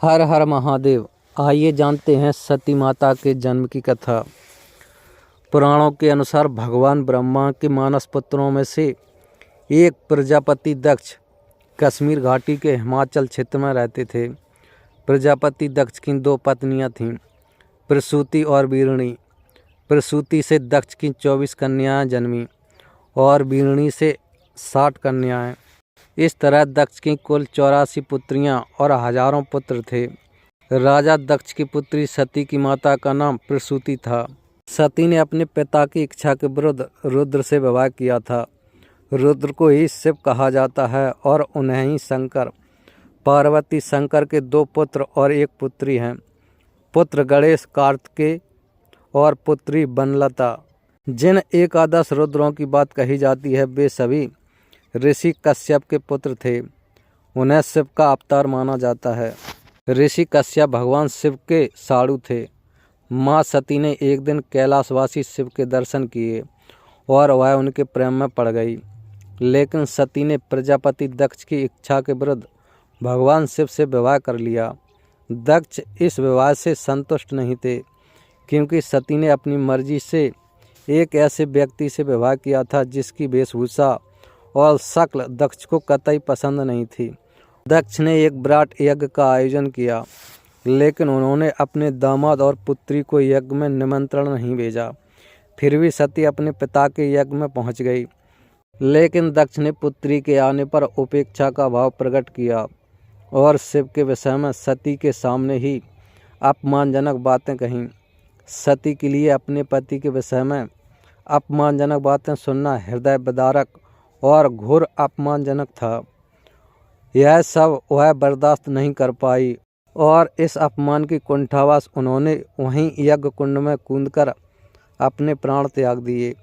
हर हर महादेव। आइए जानते हैं सती माता के जन्म की कथा। पुराणों के अनुसार भगवान ब्रह्मा के मानस पुत्रों में से एक प्रजापति दक्ष कश्मीर घाटी के हिमाचल क्षेत्र में रहते थे। प्रजापति दक्ष की दो पत्नियां थीं, प्रसूति और वीरणी। प्रसूति से दक्ष की 24 कन्याएं जन्मी और वीरणी से 60 कन्याएं। इस तरह दक्ष की कुल 84 पुत्रियां और हजारों पुत्र थे। राजा दक्ष की पुत्री सती की माता का नाम प्रसूति था। सती ने अपने पिता की इच्छा के विरुद्ध रुद्र से विवाह किया था। रुद्र को ही शिव कहा जाता है और उन्हें ही शंकर। पार्वती शंकर के 2 पुत्र और 1 पुत्री हैं। पुत्र गणेश कार्तिकेय और पुत्री बनलता। जिन एकादश रुद्रों की बात कही जाती है वे सभी ऋषि कश्यप के पुत्र थे। उन्हें शिव का अवतार माना जाता है। ऋषि कश्यप भगवान शिव के साड़ू थे। माँ सती ने एक दिन कैलाशवासी शिव के दर्शन किए और वह उनके प्रेम में पड़ गई। लेकिन सती ने प्रजापति दक्ष की इच्छा के विरुद्ध भगवान शिव से विवाह कर लिया। दक्ष इस विवाह से संतुष्ट नहीं थे, क्योंकि सती ने अपनी मर्जी से एक ऐसे व्यक्ति से विवाह किया था जिसकी वेशभूषा और शक्ल दक्ष को कतई पसंद नहीं थी। दक्ष ने एक विराट यज्ञ का आयोजन किया, लेकिन उन्होंने अपने दामाद और पुत्री को यज्ञ में निमंत्रण नहीं भेजा। फिर भी सती अपने पिता के यज्ञ में पहुंच गई, लेकिन दक्ष ने पुत्री के आने पर उपेक्षा का भाव प्रकट किया और शिव के विषय में सती के सामने ही अपमानजनक बातें कहीं। सती के लिए अपने पति के विषय में अपमानजनक बातें सुनना हृदय विदारक और घोर अपमानजनक था। यह सब वह बर्दाश्त नहीं कर पाई और इस अपमान की कुंठावास उन्होंने वहीं यज्ञ कुंड में कूदकर अपने प्राण त्याग दिए।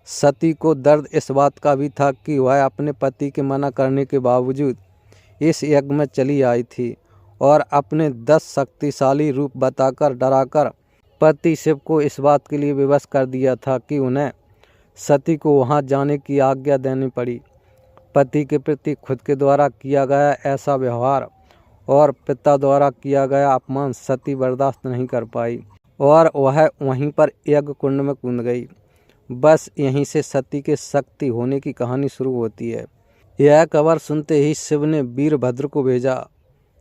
सती को दर्द इस बात का भी था कि वह अपने पति के मना करने के बावजूद इस यज्ञ में चली आई थी और अपने 10 शक्तिशाली रूप बताकर डराकर पति शिव को इस बात के लिए विवश कर दिया था कि उन्हें सती को वहां जाने की आज्ञा देनी पड़ी। पति के प्रति खुद के द्वारा किया गया ऐसा व्यवहार और पिता द्वारा किया गया अपमान सती बर्दाश्त नहीं कर पाई और वह वहीं पर यज्ञ कुंड में कूद गई। बस यहीं से सती के शक्ति होने की कहानी शुरू होती है। यह खबर सुनते ही शिव ने वीरभद्र को भेजा,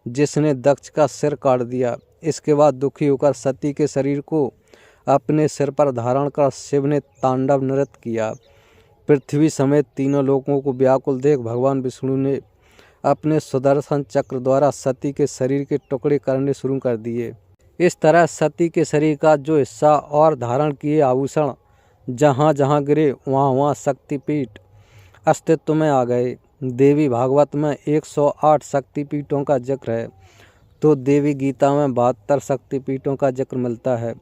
जिसने दक्ष का सिर काट दिया। इसके बाद दुखी होकर सती के शरीर को अपने सिर पर धारण कर शिव ने तांडव नृत्य किया। पृथ्वी समेत तीनों लोगों को व्याकुल देख भगवान विष्णु ने अपने सुदर्शन चक्र द्वारा सती के शरीर के टुकड़े करने शुरू कर दिए। इस तरह सती के शरीर का जो हिस्सा और धारण किए आभूषण जहाँ जहाँ गिरे वहाँ वहाँ शक्तिपीठ अस्तित्व में आ गए। देवी भागवत में 108 शक्तिपीठों का जिक्र है, तो देवी गीता में 72 शक्तिपीठों का जिक्र मिलता है।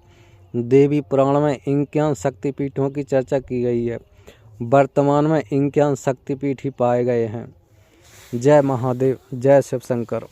देवी पुराण में 51 शक्तिपीठों की चर्चा की गई है। वर्तमान में 51 शक्तिपीठ ही पाए गए हैं। जय महादेव, जय शिव शंकर।